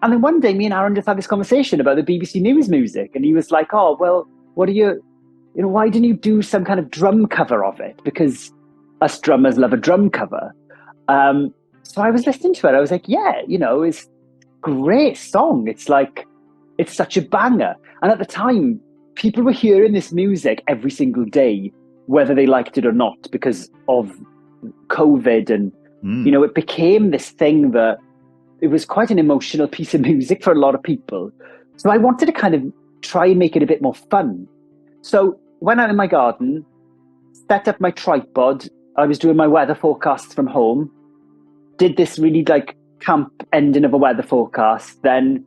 And then one day, me and Aaron just had this conversation about the BBC News music. And he was like, oh, well, what are why didn't you do some kind of drum cover of it? Because us drummers love a drum cover. So I was listening to it. I was like, yeah, it's a great song. It's like, it's such a banger. And at the time, people were hearing this music every single day, whether they liked it or not, because of COVID. And, it became this thing that it was quite an emotional piece of music for a lot of people. So I wanted to kind of try and make it a bit more fun. So went out in my garden, set up my tripod. I was doing my weather forecasts from home, did this really like camp ending of a weather forecast, then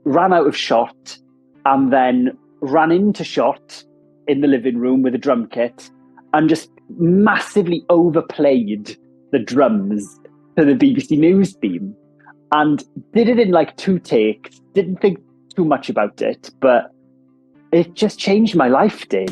ran out of shot, and then ran into shot in the living room with a drum kit and just massively overplayed the drums to the BBC News theme, and did it in like 2 takes. Didn't think too much about it, but it just changed my life, Dane.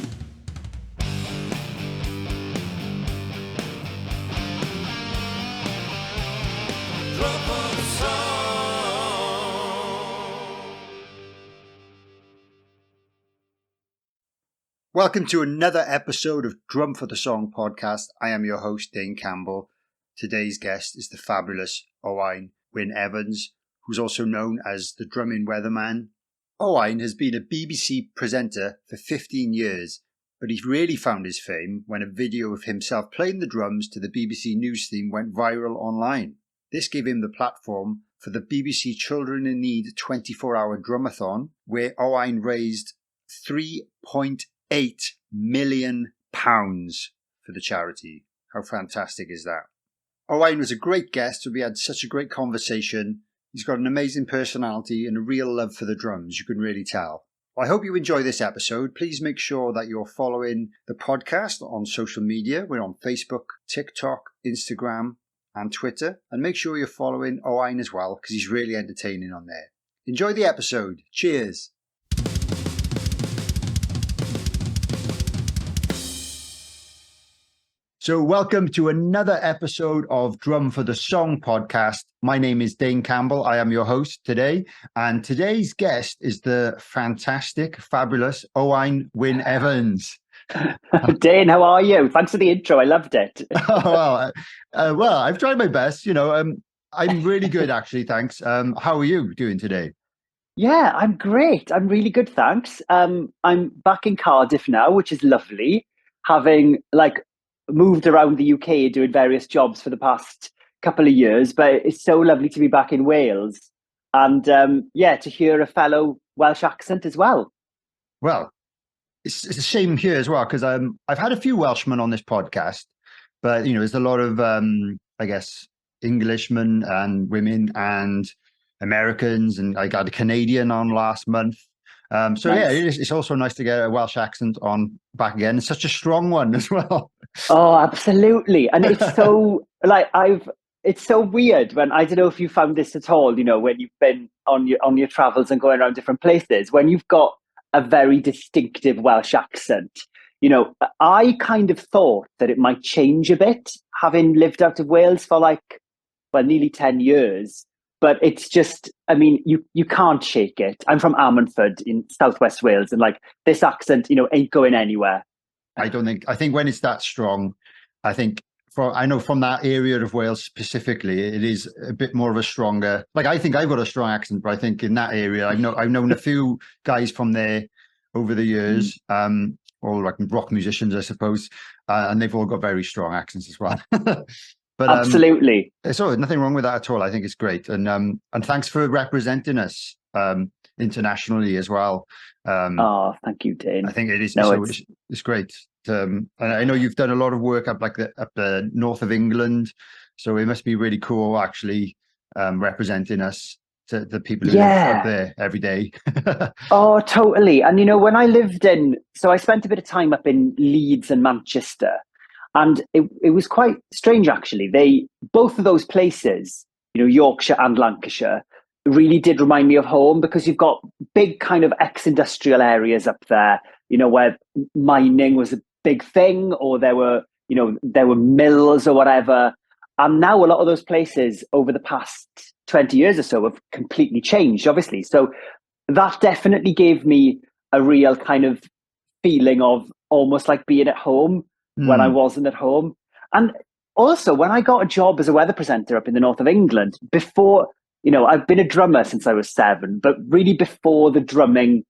Welcome to another episode of Drum for the Song podcast. I am your host, Dane Campbell. Today's guest is the fabulous Owain Wyn Evans, who's also known as the drumming weatherman. Owain has been a BBC presenter for 15 years, but he really found his fame when a video of himself playing the drums to the BBC News theme went viral online. This gave him the platform for the BBC Children in Need 24-hour drumathon, where Owain raised £3.8 million for the charity. How fantastic is that? Owain was a great guest, and we had such a great conversation. He's got an amazing personality and a real love for the drums, you can really tell. I hope you enjoy this episode. Please make sure that you're following the podcast on social media. We're on Facebook, TikTok, Instagram and Twitter. And make sure you're following Owain as well, because he's really entertaining on there. Enjoy the episode. Cheers. So welcome to another episode of Drum for the Song podcast. My name is Dane Campbell. I am your host today. And today's guest is the fantastic, fabulous Owain Wyn Evans. Dane, how are you? Thanks for the intro. I loved it. Well, I've tried my best. I'm really good, actually. Thanks. How are you doing today? Yeah, I'm great. I'm really good, thanks. I'm back in Cardiff now, which is lovely. Having moved around the UK doing various jobs for the past couple of years, but it's so lovely to be back in Wales and to hear a fellow Welsh accent as well. Well, it's a shame here as well, because I've had a few Welshmen on this podcast, but there's a lot of Englishmen and women and Americans, and I got a Canadian on last month. Nice. Yeah, it's also nice to get a Welsh accent on back again. It's such a strong one as well. Oh, absolutely. And it's so it's so weird when, I don't know if you found this at all, when you've been on your travels and going around different places, when you've got a very distinctive Welsh accent. I kind of thought that it might change a bit, having lived out of Wales for nearly 10 years. But it's just, you can't shake it. I'm from Ammanford in southwest Wales, and this accent, ain't going anywhere. I think when it's that strong, I know from that area of Wales specifically, it is a bit more of a stronger, I think I've got a strong accent, but I think in that area, I've known a few guys from there over the years, all rock musicians, I suppose, and they've all got very strong accents as well. But absolutely. So nothing wrong with that at all. I think it's great. And thanks for representing us internationally as well. Thank you, Dane. I think it is. It's great. And I know you've done a lot of work up the north of England, so it must be really cool actually representing us to the people who live up there every day. Oh, totally. And when I I spent a bit of time up in Leeds and Manchester. And it was quite strange, actually. Both of those places, Yorkshire and Lancashire, really did remind me of home, because you've got big kind of ex-industrial areas up there, where mining was a big thing, or there were mills or whatever. And now a lot of those places over the past 20 years or so have completely changed, obviously. So that definitely gave me a real kind of feeling of almost like being at home when I wasn't at home. And also, when I got a job as a weather presenter up in the north of England, before, I've been a drummer since I was 7, but really before the drumming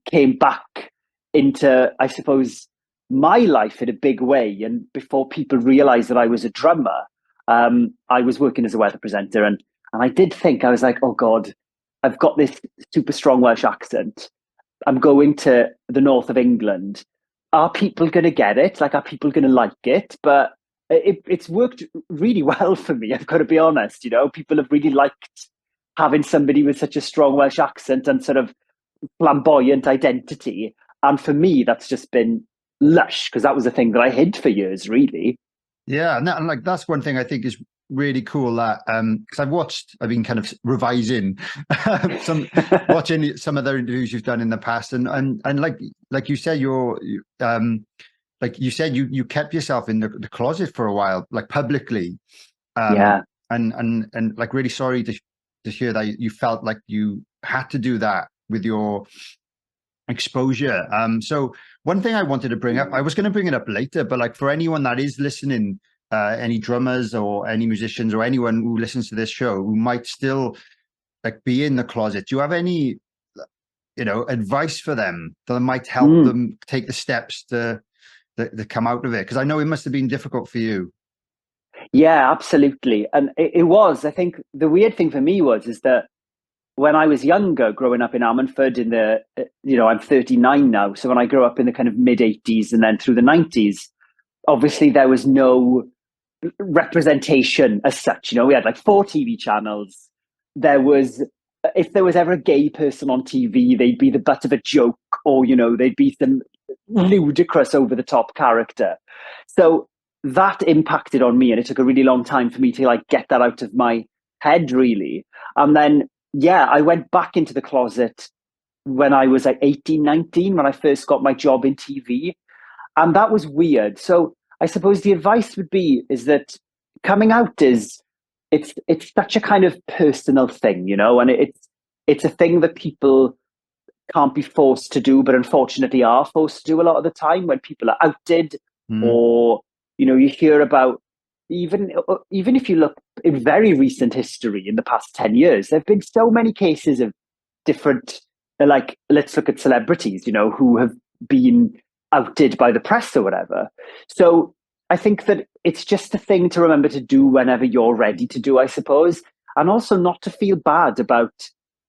came back into, I suppose, my life in a big way, and before people realized that I was a drummer, I was working as a weather presenter, and I did think, I was like, oh God, I've got this super strong Welsh accent. I'm going to the north of England. Are people going to get it? Like, are people going to like it? But it's worked really well for me. I've got to be honest. People have really liked having somebody with such a strong Welsh accent and sort of flamboyant identity. And for me, that's just been lush, because that was a thing that I hid for years, really. Yeah, and like that's one thing I think is really cool, that because I've been kind of revising watching some of the interviews you've done in the past, and like you said, like you said, you kept yourself in the closet for a while, like publicly. Yeah. And like really sorry to hear that you felt like you had to do that with your exposure. So one thing I wanted to bring up, I was going to bring it up later, but like for anyone that is listening, any drummers or any musicians or anyone who listens to this show who might still like be in the closet, do you have any, advice for them that might help them take the steps to come out of it? Because I know it must have been difficult for you. Yeah, absolutely. And it was, I think the weird thing for me is that when I was younger, growing up in Ammanford I'm 39 now. So when I grew up in the kind of mid 80s and then through the 90s, obviously there was no representation as such. We had like 4 TV channels. If there was ever a gay person on TV, they'd be the butt of a joke, or, they'd be some ludicrous over the top character. So that impacted on me, and it took a really long time for me to like get that out of my head, really. And then, yeah, I went back into the closet when I was like 18, 19, when I first got my job in TV. And that was weird. So I suppose the advice would be is that coming out it's such a kind of personal thing, and it's a thing that people can't be forced to do, but unfortunately are forced to do a lot of the time when people are outed, or, you hear about, even if you look in very recent history in the past 10 years, there have been so many cases of different, like, let's look at celebrities, who have been outed by the press or whatever. So I think that it's just a thing to remember to do whenever you're ready to do, I suppose. And also not to feel bad about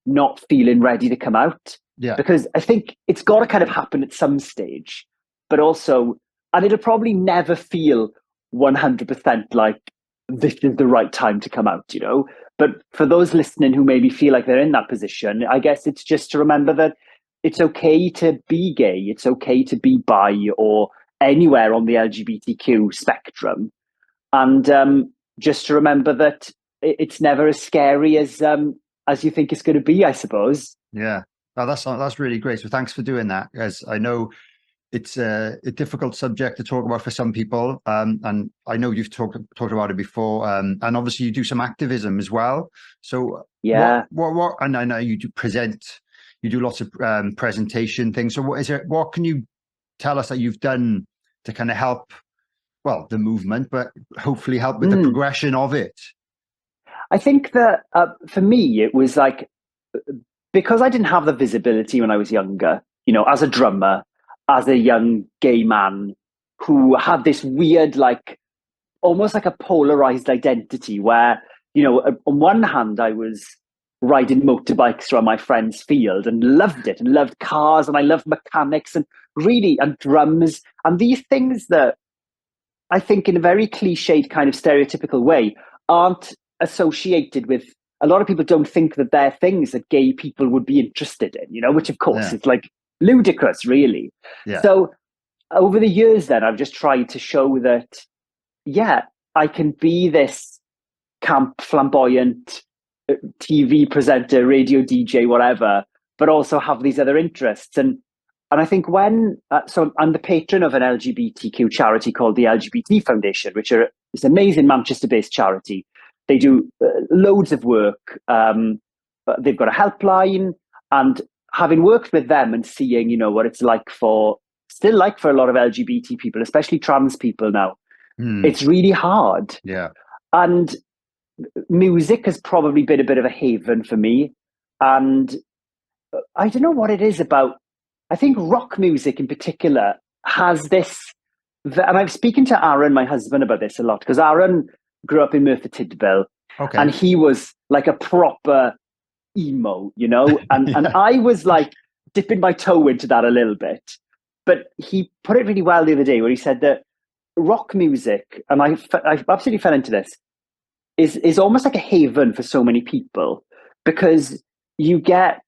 not feeling ready to come out. Yeah. Because I think it's got to kind of happen at some stage, but also, and it'll probably never feel 100% like this is the right time to come out, But for those listening who maybe feel like they're in that position, I guess it's just to remember that it's okay to be gay, it's okay to be bi, or anywhere on the LGBTQ spectrum. And just to remember that it's never as scary as you think it's going to be, I suppose. Yeah. Oh, that's really great. So thanks for doing that, as I know it's a difficult subject to talk about for some people, and I know you've talked about it before, and obviously you do some activism as well. So yeah, what and I know you do lots of presentation things. So what can you tell us that you've done to kind of help, well, the movement, but hopefully help with the progression of it? I think that for me it was like, because I didn't have the visibility when I was younger, as a drummer, as a young gay man who had this weird, like, almost like a polarized identity where, on one hand, I was riding motorbikes around my friend's field and loved it, and loved cars, and I loved mechanics, and drums, and these things that I think in a very cliched kind of stereotypical way aren't associated with, a lot of people don't think that they're things that gay people would be interested in, which of course is like ludicrous, really. Yeah. So over the years then, I've just tried to show that, yeah, I can be this camp, flamboyant TV presenter, radio DJ, whatever, but also have these other interests. And I think so I'm the patron of an LGBTQ charity called the LGBT Foundation, which is an amazing Manchester-based charity. They do loads of work. They've got a helpline, and having worked with them and seeing, what it's like still like for a lot of LGBT people, especially trans people now, it's really hard. Yeah. And music has probably been a bit of a haven for me. And I don't know what it is about. I think rock music in particular has this, and I'm speaking to Aaron, my husband, about this a lot, because Aaron grew up in Merthyr Tydfil, and he was like a proper emo, and I was like dipping my toe into that a little bit. But he put it really well the other day where he said that rock music, and I absolutely fell into this, is almost like a haven for so many people, because you get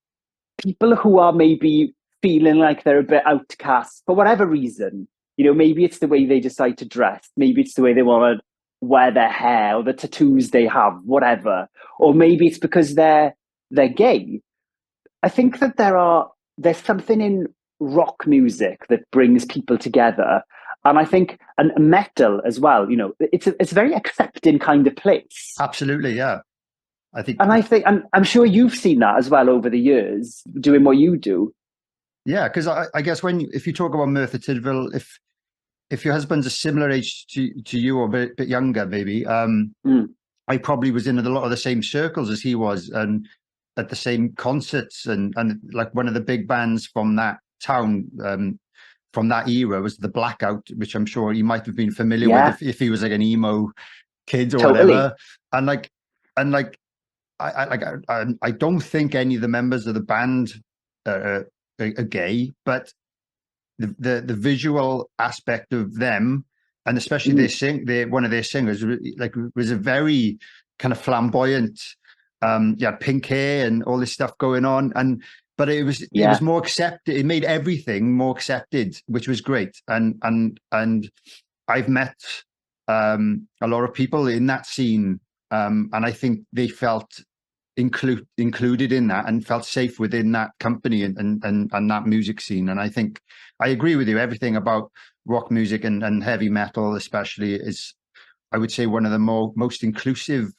people who are maybe feeling like they're a bit outcast for whatever reason. Maybe it's the way they decide to dress. Maybe it's the way they want to wear their hair or the tattoos they have, whatever. Or maybe it's because they're gay. I think that there's something in rock music that brings people together. And I think, and metal as well, it's a very accepting kind of place. Absolutely, yeah. And I'm sure you've seen that as well over the years, doing what you do. Yeah, because I guess if you talk about Merthyr Tydfil, if your husband's a similar age to you or a bit younger, maybe, I probably was in a lot of the same circles as he was, and at the same concerts, and like one of the big bands from that town, from that era was the Blackout, which I'm sure you might have been familiar with if he was like an emo kid or whatever. I don't think any of the members of the band are gay, but the visual aspect of them, and especially one of their singers, was a very kind of flamboyant, pink hair and all this stuff going on, but it was more accepted. It made everything more accepted, which was great. And I've met a lot of people in that scene, and I think they felt included in that and felt safe within that company and that music scene. And I think I agree with you. Everything about rock music and heavy metal especially is, I would say, one of the most inclusive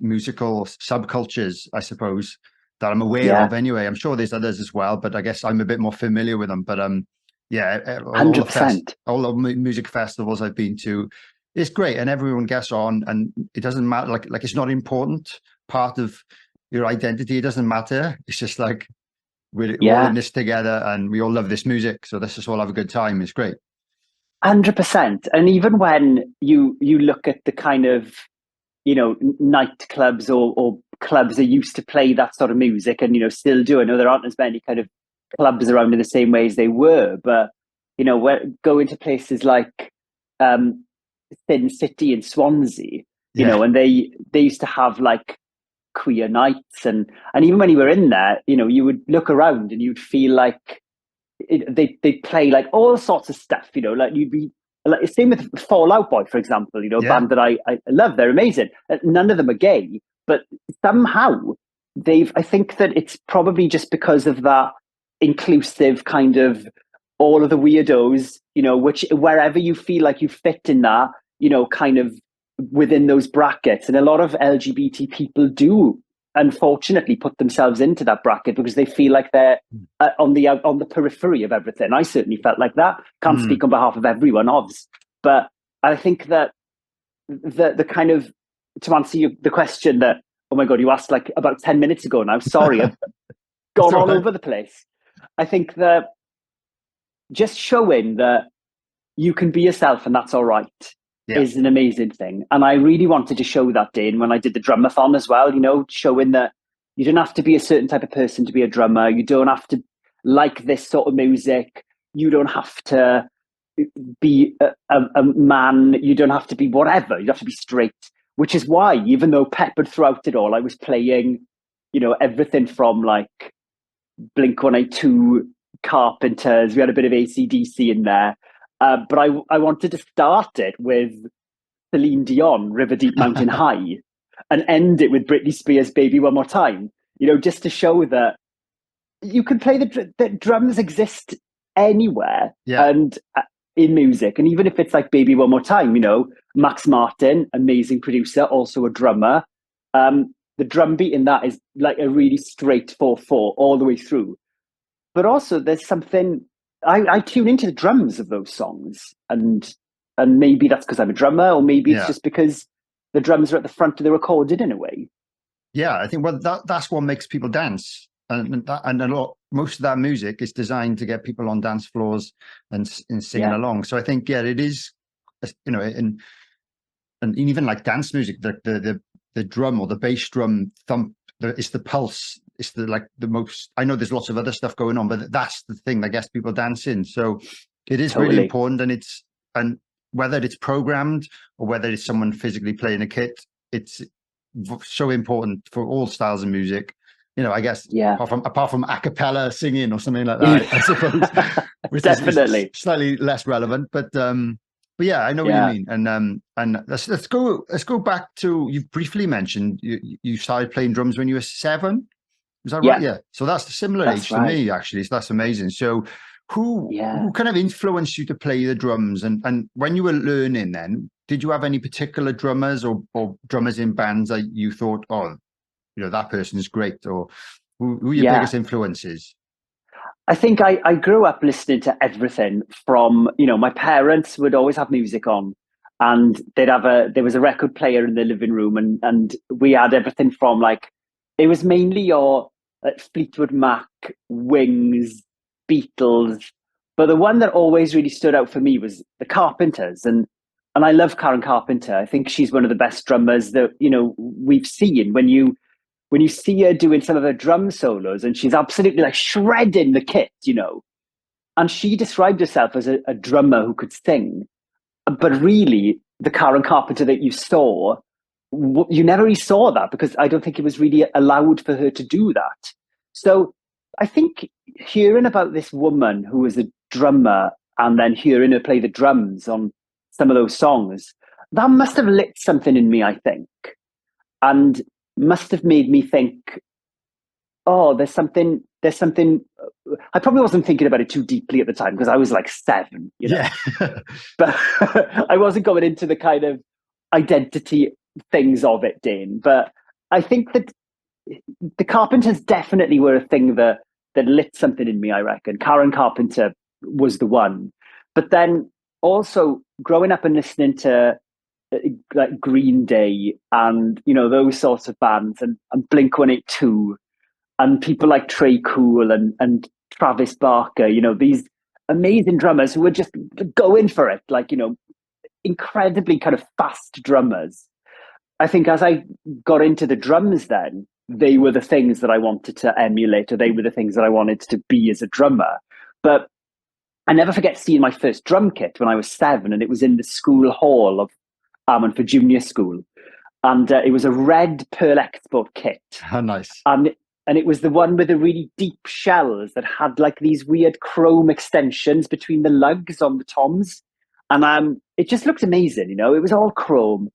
musical subcultures, I suppose, that I'm aware of anyway. I'm sure there's others as well, but I guess I'm a bit more familiar with them. But all 100%. all the music festivals I've been to, it's great, and everyone gets on, and it doesn't matter. Like it's not important part of your identity. It doesn't matter. It's just like we're all in this together, and we all love this music. So let's just all have a good time. It's great. 100%. And even when you look at the kind of nightclubs or clubs that used to play that sort of music, and still do. I know there aren't as many kind of clubs around in the same way as they were, but going to places like Thin City in Swansea, and they used to have like queer nights, and even when you were in there, you would look around and you'd feel like they play like all sorts of stuff, like you'd be like, same with Fall Out Boy, for example, a band that I love. They're amazing. None of them are gay, but somehow I think that it's probably just because of that inclusive kind of all of the weirdos, which wherever you feel like you fit in that, kind of within those brackets. And a lot of LGBT people do, unfortunately, put themselves into that bracket because they feel like they're on the periphery of everything. I certainly felt like that. Can't speak on behalf of everyone, obviously, but I think that the kind of, to answer the question that, oh my God, you asked like about 10 minutes ago now. Sorry, I've gone all over the place. I think that just showing that you can be yourself and that's all right is an amazing thing. And I really wanted to show that, Dane, when I did the drumathon as well, showing that you don't have to be a certain type of person to be a drummer. You don't have to like this sort of music. You don't have to be a man. You don't have to be whatever. You have to be straight, which is why, even though peppered throughout it all, I was playing, everything from like Blink-182, Carpenters. We had a bit of AC/DC in there. But I wanted to start it with Celine Dion, River Deep Mountain High, and end it with Britney Spears' Baby One More Time, just to show that you can play the drums exist anywhere and in music. And even if it's like Baby One More Time, Max Martin, amazing producer, also a drummer. The drum beat in that is like a really straight 4/4 all the way through. But also, there's something I tune into the drums of those songs, and maybe that's because I'm a drummer, or maybe it's just because the drums are at the front of the recording in a way. Yeah, I think that's what makes people dance, and most of that music is designed to get people on dance floors and singing along. So I think it is, and even like dance music, the drum or the bass drum thump, it's the pulse. It's the most. I know there's lots of other stuff going on, but that's the thing that gets people dancing. So it is really important, and whether it's programmed or whether it's someone physically playing a kit, it's so important for all styles of music. I guess apart from a cappella singing or something like that, I suppose, which definitely is slightly less relevant. But yeah, I know what you mean. And let's go back to, you've briefly mentioned you started playing drums when you were 7. Is that right? Yeah. So that's a similar age to me, actually. So that's amazing. So who kind of influenced you to play the drums? And when you were learning then, did you have any particular drummers or drummers in bands that you thought, oh, that person is great? Or who were your biggest influences? I think I grew up listening to everything from, my parents would always have music on, and there was a record player in the living room, and we had everything from it was mainly your Fleetwood Mac, Wings, Beatles, but the one that always really stood out for me was the Carpenters, and I love Karen Carpenter. I think she's one of the best drummers that we've seen. When you see her doing some of her drum solos, and she's absolutely shredding the kit, and she described herself as a drummer who could sing, but really the Karen Carpenter that you saw, you never really saw that, because I don't think it was really allowed for her to do that. So I think hearing about this woman who was a drummer and then hearing her play the drums on some of those songs, that must have lit something in me, I think, and must have made me think, oh, there's something. I probably wasn't thinking about it too deeply at the time, because I was 7, but I wasn't going into the kind of identity things of it, Dane. But I think that the Carpenters definitely were a thing that lit something in me, I reckon. Karen Carpenter was the one. But then also growing up and listening to Green Day and, those sorts of bands, and Blink-182, and people like Trey Cool and Travis Barker, these amazing drummers who were just going for it, incredibly kind of fast drummers. I think as I got into the drums then, they were the things that I wanted to emulate, or they were the things that I wanted to be as a drummer. But I never forget seeing my first drum kit when I was 7, and it was in the school hall of Ammanford Junior School. And it was a red Pearl Export kit. How nice. And it was the one with the really deep shells that had these weird chrome extensions between the lugs on the toms. And it just looked amazing, it was all chrome.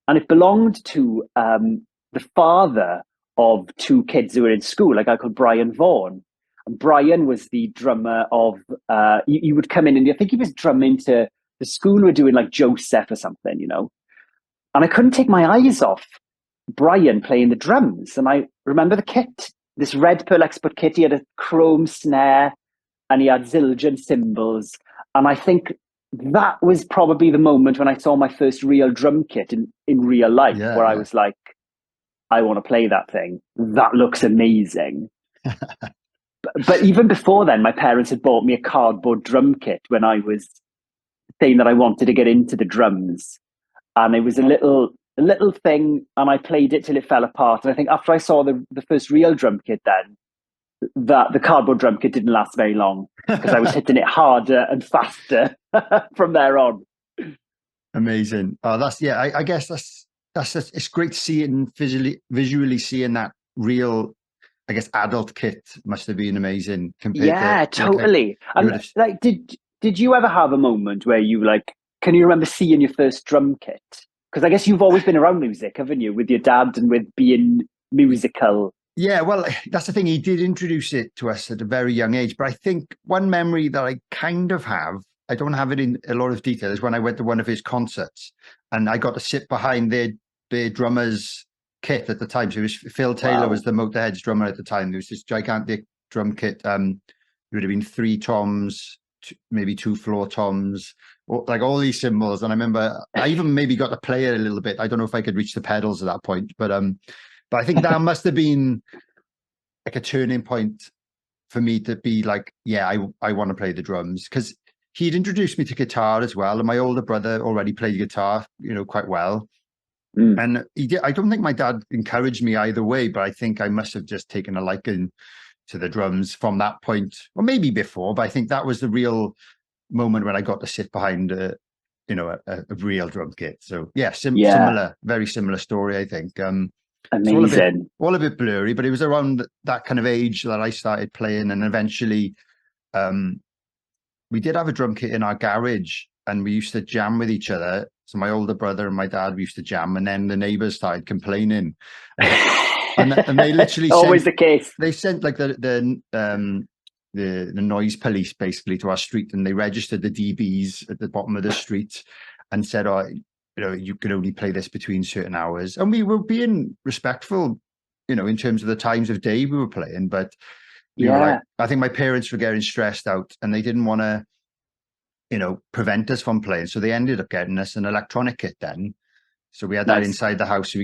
And it belonged to the father of 2 kids who were in school, a guy called Brian Vaughan. And Brian was the drummer of, he would come in, and I think he was drumming to the school were doing Joseph or something, And I couldn't take my eyes off Brian playing the drums. And I remember the kit, this red Pearl Export kit. He had a chrome snare and he had Zildjian cymbals. And I think that was probably the moment when I saw my first real drum kit in real life, where I was like, I want to play that thing. That looks amazing. But even before then, my parents had bought me a cardboard drum kit when I was saying that I wanted to get into the drums. And it was a little thing, and I played it till it fell apart. And I think after I saw the first real drum kit then, that the cardboard drum kit didn't last very long, because I was hitting it harder and faster from there on. Amazing. Oh, I guess it's great to see it and visually seeing that real, I guess, adult kit must have been amazing. Totally. Did you ever have a moment where you can you remember seeing your first drum kit? Because I guess you've always been around music, haven't you, with your dad and with being musical? Yeah, well, that's the thing. He did introduce it to us at a very young age. But I think one memory that I kind of have I don't have it in a lot of detail, is when I went to one of his concerts and I got to sit behind their drummer's kit at the time. So it was Phil Taylor was the Motorhead's drummer at the time. There was this gigantic drum kit. It would have been 3 toms, maybe 2 floor toms, like all these cymbals. And I remember I even maybe got to play it a little bit. I don't know if I could reach the pedals at that point, but I think that must have been like a turning point for me to be like, yeah, I want to play the drums, because he'd introduced me to guitar as well, and my older brother already played guitar, quite well. And I don't think my dad encouraged me either way, but I think I must have just taken a liking to the drums from that point, or maybe before, but I think that was the real moment when I got to sit behind a real drum kit. So yeah, similar, very similar story, I think. Amazing. It's all a bit blurry, but it was around that kind of age that I started playing, and eventually we did have a drum kit in our garage, and we used to jam with each other. So my older brother and my dad, we used to jam, and then the neighbors started complaining. and they literally always the case. They sent like the noise police basically to our street, and they registered the DBs at the bottom of the street and said, "Oh, you can only play this between certain hours." And we were being respectful, in terms of the times of day we were playing. But we were like, I think my parents were getting stressed out, and they didn't want to, prevent us from playing. So they ended up getting us an electronic kit then. So we had that inside the house, so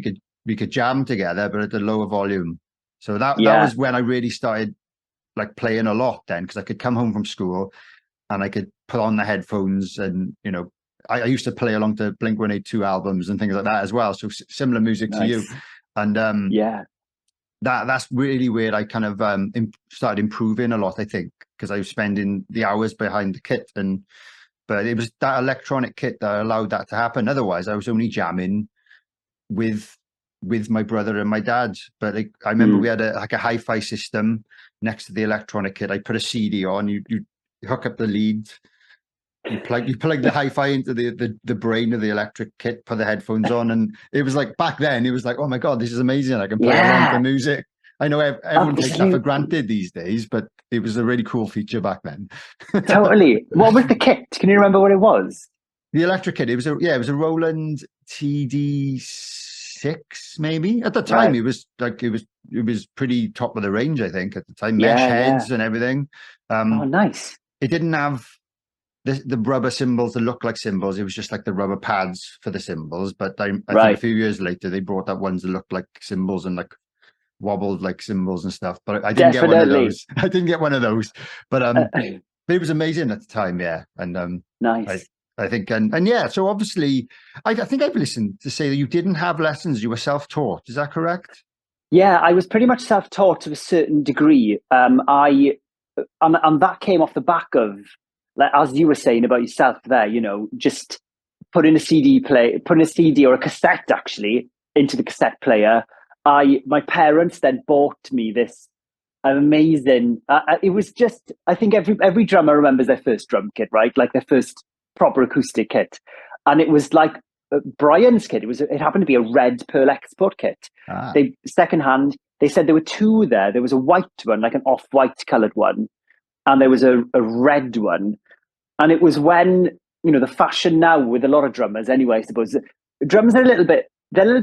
we could jam together, but at a lower volume. So that was when I really started like playing a lot then, because I could come home from school and I could put on the headphones, and I used to play along to Blink-182 albums and things like that as well. So similar music to you. And that's really where I kind of started improving a lot, I think, because I was spending the hours behind the kit. But it was that electronic kit that allowed that to happen. Otherwise, I was only jamming with my brother and my dad. But I remember we had a hi-fi system next to the electronic kit. I put a CD on, you hook up the lead, you plug the hi-fi into the brain of the electric kit, put the headphones on, and it was like, back then it was like, oh my god, this is amazing, I can play along to music. I know everyone takes that for granted these days, but it was a really cool feature back then. Totally. What was the kit? Can you remember what it was? The electric kit. It was a Roland TD6 maybe. At the time, it was pretty top of the range, I think, at the time. Mesh heads and everything. Oh, nice. It didn't have the rubber cymbals that look like cymbals. It was just like the rubber pads for the cymbals. But I think a few years later, they brought out ones that looked like cymbals and like wobbled like cymbals and stuff. But I didn't get one of those. I didn't get one of those. But it was amazing at the time, yeah. And nice. I think, and yeah, so obviously, I think I've listened to say that you didn't have lessons, you were self-taught. Is that correct? Yeah, I was pretty much self-taught to a certain degree. And that came off the back of, like, as you were saying about yourself there, just putting a CD or a cassette actually into the cassette player. My parents then bought me this amazing. It was just, I think every drummer remembers their first drum kit, right? Like their first proper acoustic kit, and it was like Brian's kit. It happened to be a red Pearl Export kit. They secondhand. They said there were 2 there. There was a white one, like an off-white coloured one, and there was a red one. And it was when the fashion now with a lot of drummers, anyway. I suppose drums are a little bit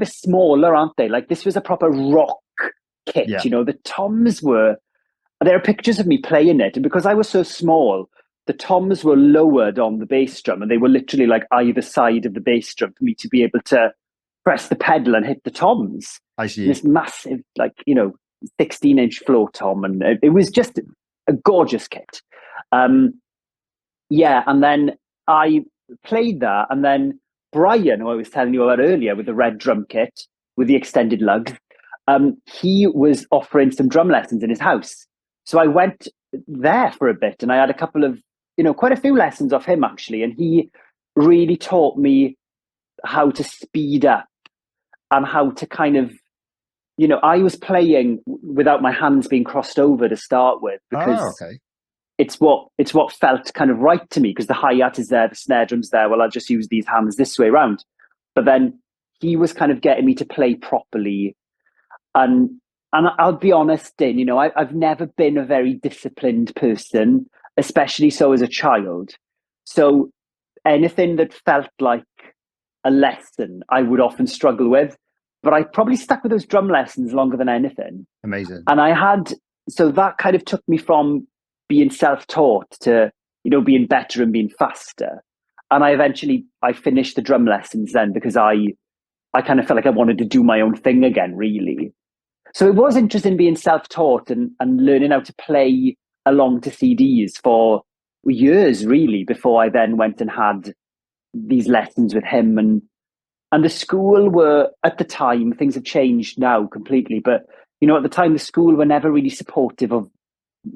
smaller, aren't they? Like this was a proper rock kit. Yeah. The toms were. There are pictures of me playing it, and because I was so small, the toms were lowered on the bass drum, and they were literally like either side of the bass drum for me to be able to press the pedal and hit the toms. I see. This massive, 16-inch floor tom, and it was just a gorgeous kit. And then I played that, and then Brian, who I was telling you about earlier, with the red drum kit with the extended lugs, he was offering some drum lessons in his house. So I went there for a bit, and I had a couple of, quite a few lessons off him actually, and he really taught me how to speed up and how to kind of, I was playing without my hands being crossed over to start with, because it's what felt kind of right to me, because the hi-hat is there, the snare drum's there. Well, I'll just use these hands this way around. But then he was kind of getting me to play properly. And I'll be honest, Dane, I've never been a very disciplined person, especially so as a child. So anything that felt like a lesson, I would often struggle with. But I probably stuck with those drum lessons longer than anything. Amazing. And so that kind of took me from being self-taught to, being better and being faster. And I finished the drum lessons then because I kind of felt like I wanted to do my own thing again, really. So it was interesting being self-taught and learning how to play along to CDs for years, really, before I then went and had these lessons with him. And the school were, at the time, things have changed now completely, but, at the time, the school were never really supportive of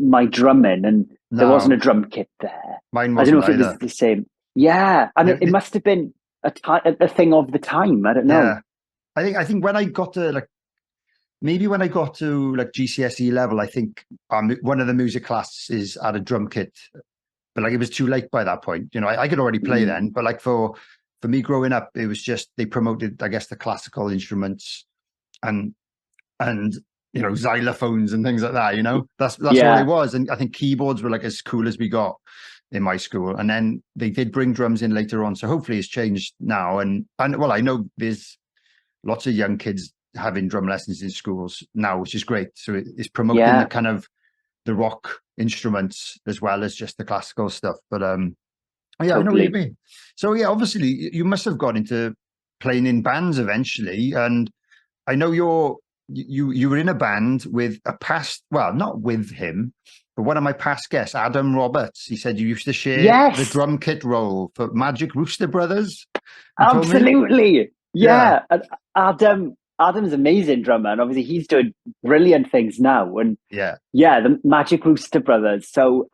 my drumming, and there wasn't a drum kit there. Mine I don't know wasn't if it was either. the same. Yeah, and it must have been a thing of the time. I don't know. Yeah. I think when I got to maybe when I got to GCSE level, I think one of the music classes had a drum kit, but it was too late by that point. I could already play then, but for me growing up, it was just they promoted, I guess, the classical instruments and xylophones and things like that. That's all it was. And I think keyboards were as cool as we got in my school. And then they did bring drums in later on, so hopefully it's changed now. And well, I know there's lots of young kids having drum lessons in schools now, which is great. So it's promoting the kind of the rock instruments as well as just the classical stuff. But totally. I know what you mean. So obviously you must have got into playing in bands eventually, and I know you were in a band with not with him, but one of my past guests, Adam Roberts. He said you used to share the drum kit role for Magic Rooster Brothers. Absolutely. Yeah. Adam's amazing drummer, and obviously he's doing brilliant things now. And the Magic Rooster Brothers. So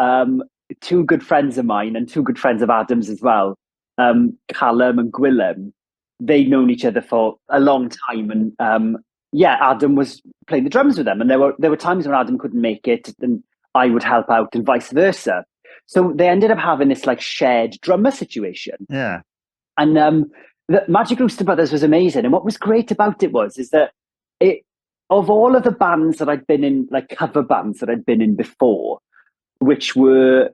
two good friends of mine and two good friends of Adam's as well, Callum and Gwilym, they'd known each other for a long time. And Adam was playing the drums with them. And there were times when Adam couldn't make it and I would help out and vice versa. So they ended up having this shared drummer situation. Yeah. And the Magic Rooster Brothers was amazing. And what was great about it is that of all of the bands that I'd been in, cover bands that I'd been in before, which were,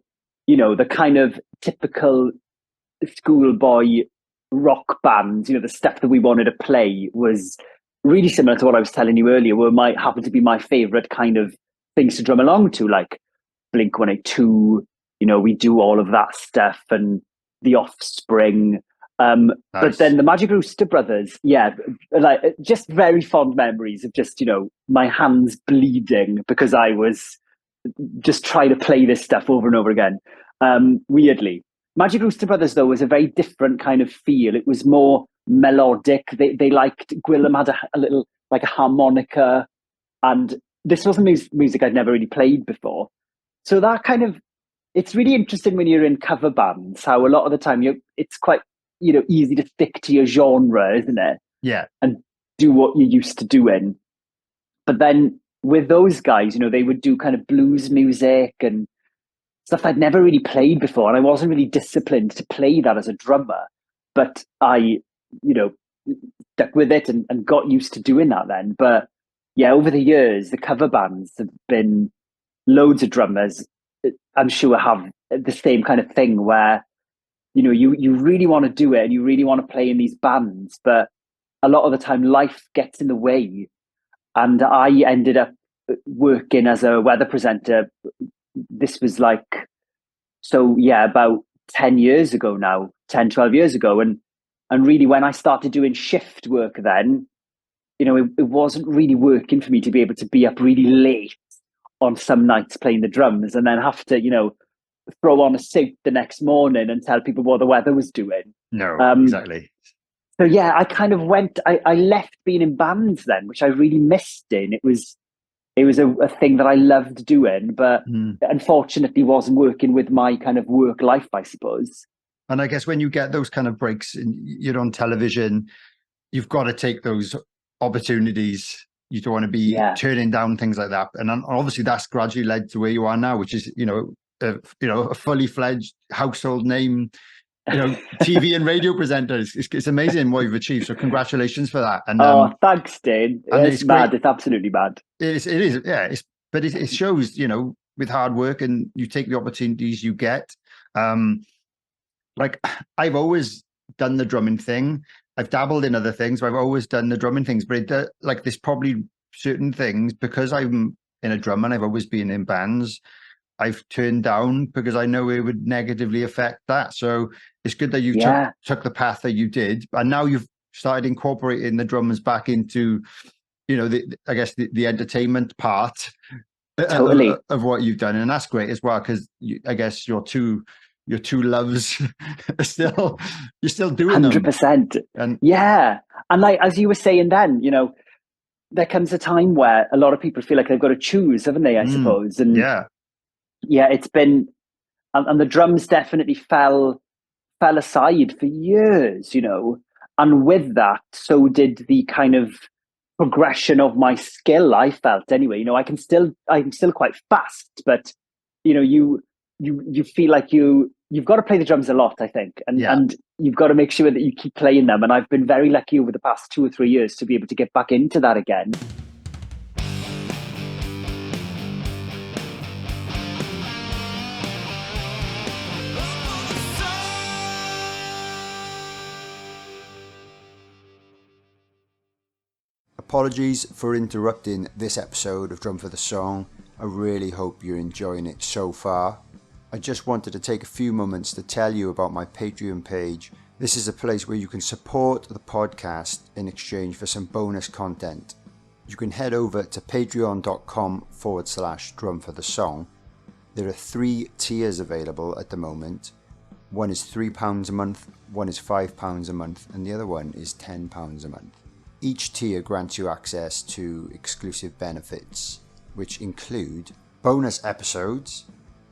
the kind of typical schoolboy rock bands, the stuff that we wanted to play was really similar to what I was telling you earlier, might happen to be my favorite kind of things to drum along to, like Blink-182, we do all of that stuff, and The Offspring. Nice. But then the Magic Rooster Brothers, just very fond memories of just, my hands bleeding because I was just trying to play this stuff over and over again. Weirdly, Magic Rooster Brothers, though, was a very different kind of feel. It was more melodic. They liked, Gwilym had a little, a harmonica, and this wasn't music I'd never really played before. So that kind of, it's really interesting when you're in cover bands, how a lot of the time it's quite, easy to stick to your genre, isn't it? Yeah. And do what you're used to doing. But then with those guys, they would do kind of blues music and stuff I'd never really played before. And I wasn't really disciplined to play that as a drummer. But I, stuck with it and got used to doing that then. But over the years, the cover bands have been loads of drummers, I'm sure, have the same kind of thing where, you really want to do it and you really want to play in these bands, but a lot of the time life gets in the way. And I ended up working as a weather presenter. This was about 10 years ago now, 10, 12 years ago. And really when I started doing shift work then, it wasn't really working for me to be able to be up really late on some nights playing the drums and then have to, throw on a suit the next morning and tell people what the weather was doing. No, exactly. So I kind of I left being in bands then, which I really missed in. It was a thing that I loved doing, but unfortunately wasn't working with my kind of work life, I suppose. And I guess when you get those kind of breaks and you're on television, you've got to take those opportunities. You don't want to be turning down things like that. And obviously that's gradually led to where you are now, which is, a fully fledged household name, TV and radio presenter. It's amazing what you've achieved. So congratulations for that. And thanks, Dane. It's mad. It's absolutely mad. It is. Yeah. But it shows, with hard work and you take the opportunities you get. like I've always done the drumming thing. I've dabbled in other things, but I've always done the drumming things. But like there's probably certain things because I'm in a drum and I've always been in bands. I've turned down because I know it would negatively affect that. So it's good that you took the path that you did, and now you've started incorporating the drummers back into, I guess the entertainment part Totally. of what you've done, and that's great as well because I guess your two loves are still you're still doing 100%. And and like as you were saying then, there comes a time where a lot of people feel like they've got to choose, haven't they? I suppose, and it's been, and the drums definitely fell aside for years, and with that, so did the kind of progression of my skill. I felt anyway. I'm still quite fast, but you feel like you've got to play the drums a lot, I think, and you've got to make sure that you keep playing them. And I've been very lucky over the past 2 or 3 years to be able to get back into that again. Apologies for interrupting this episode of Drum for the Song. I really hope you're enjoying it so far. I just wanted to take a few moments to tell you about my Patreon page. This is a place where you can support the podcast in exchange for some bonus content. You can head over to patreon.com/drum for the song. There are 3 tiers available at the moment. One is £3 a month, one is £5 a month, and the other one is £10 a month. Each tier grants you access to exclusive benefits, which include bonus episodes,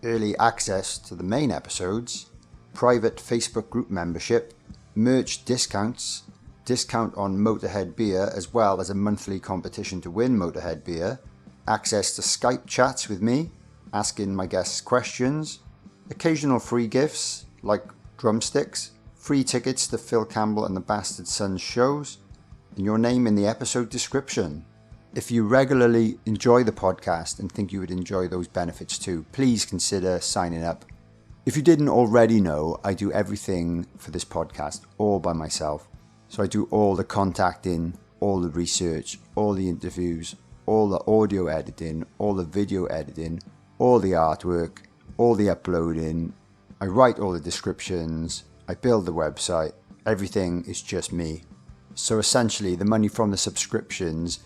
early access to the main episodes, private Facebook group membership, merch discounts, discount on Motorhead beer as well as a monthly competition to win Motorhead beer, access to Skype chats with me, asking my guests questions, occasional free gifts like drumsticks, free tickets to Phil Campbell and the Bastard Sons shows, and your name in the episode description. If you regularly enjoy the podcast and think you would enjoy those benefits too, please consider signing up. If you didn't already know, I do everything for this podcast all by myself. So I do all the contacting, all the research, all the interviews, all the audio editing, all the video editing, all the artwork, all the uploading. I write all the descriptions, I build the website, everything is just me. So essentially the money from the subscriptions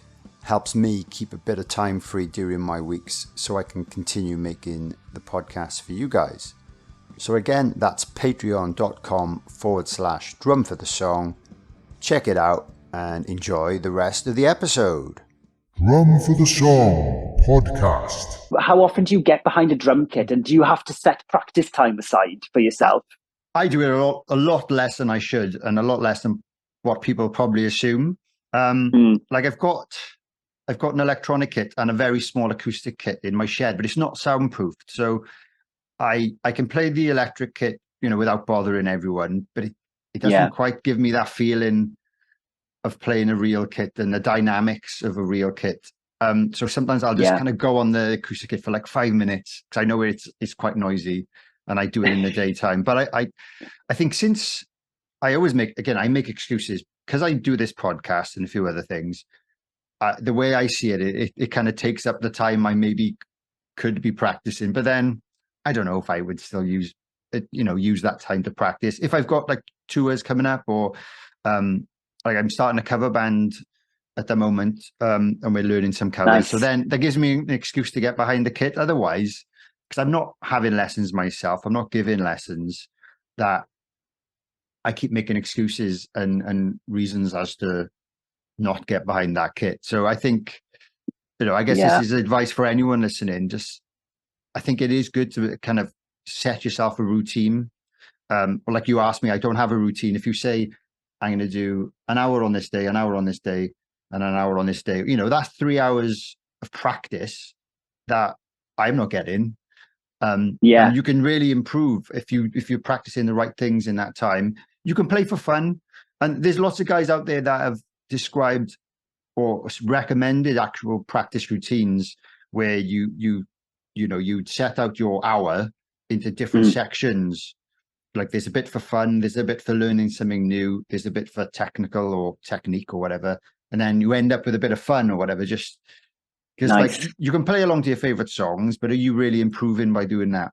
helps me keep a bit of time free during my weeks so I can continue making the podcast for you guys. So again, that's patreon.com/drum for the song. Check it out and enjoy the rest of the episode. Drum for the Song podcast. How often do you get behind a drum kit, and do you have to set practice time aside for yourself? I do it a lot less than I should, and a lot less than what people probably assume. Like I've got an electronic kit and a very small acoustic kit in my shed, but it's not soundproofed. So I can play the electric kit, without bothering everyone, but it doesn't quite give me that feeling of playing a real kit and the dynamics of a real kit. So sometimes I'll just kind of go on the acoustic kit for like 5 minutes because I know it's quite noisy, and I do it in the daytime. But I think since I always make excuses because I do this podcast and a few other things. The way I see it, it kind of takes up the time I maybe could be practicing. But then I don't know if I would still use that time to practice. If I've got like tours coming up, or like I'm starting a cover band at the moment, and we're learning some covers. Nice. So then that gives me an excuse to get behind the kit. Otherwise, because I'm not having lessons myself, I'm not giving lessons, that I keep making excuses and reasons as to not get behind that kit. So I think, I guess this is advice for anyone listening. I think it is good to kind of set yourself a routine. Like you asked me, I don't have a routine. If you say, I'm going to do an hour on this day, an hour on this day, and an hour on this day, that's 3 hours of practice that I'm not getting. And you can really improve if you're practicing the right things in that time. You can play for fun, and there's lots of guys out there that have described or recommended actual practice routines where you'd set out your hour into different sections, like there's a bit for fun, there's a bit for learning something new, there's a bit for technical or technique or whatever, and then you end up with a bit of fun or whatever. Just because Nice. like you can play along to your favorite songs, but are you really improving by doing that?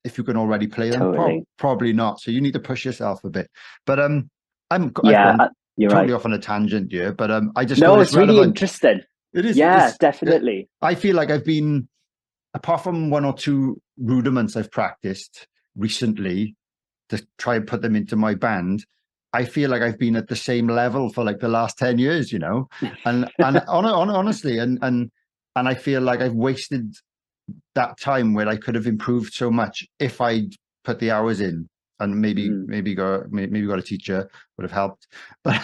If you can already play them, Totally. probably not. So you need to push yourself a bit. But I've Yeah, gone you're totally right. off on a tangent here, but I just No, thought it's it's really relevant. interesting. It is. Yeah, definitely. I feel like I've been, apart from one or two rudiments I've practiced recently to try and put them into my band, I feel like I've been at the same level for like the last 10 years, you know, and honestly, and I feel like I've wasted that time where I could have improved so much if I'd put the hours in, and maybe got a teacher would have helped. But I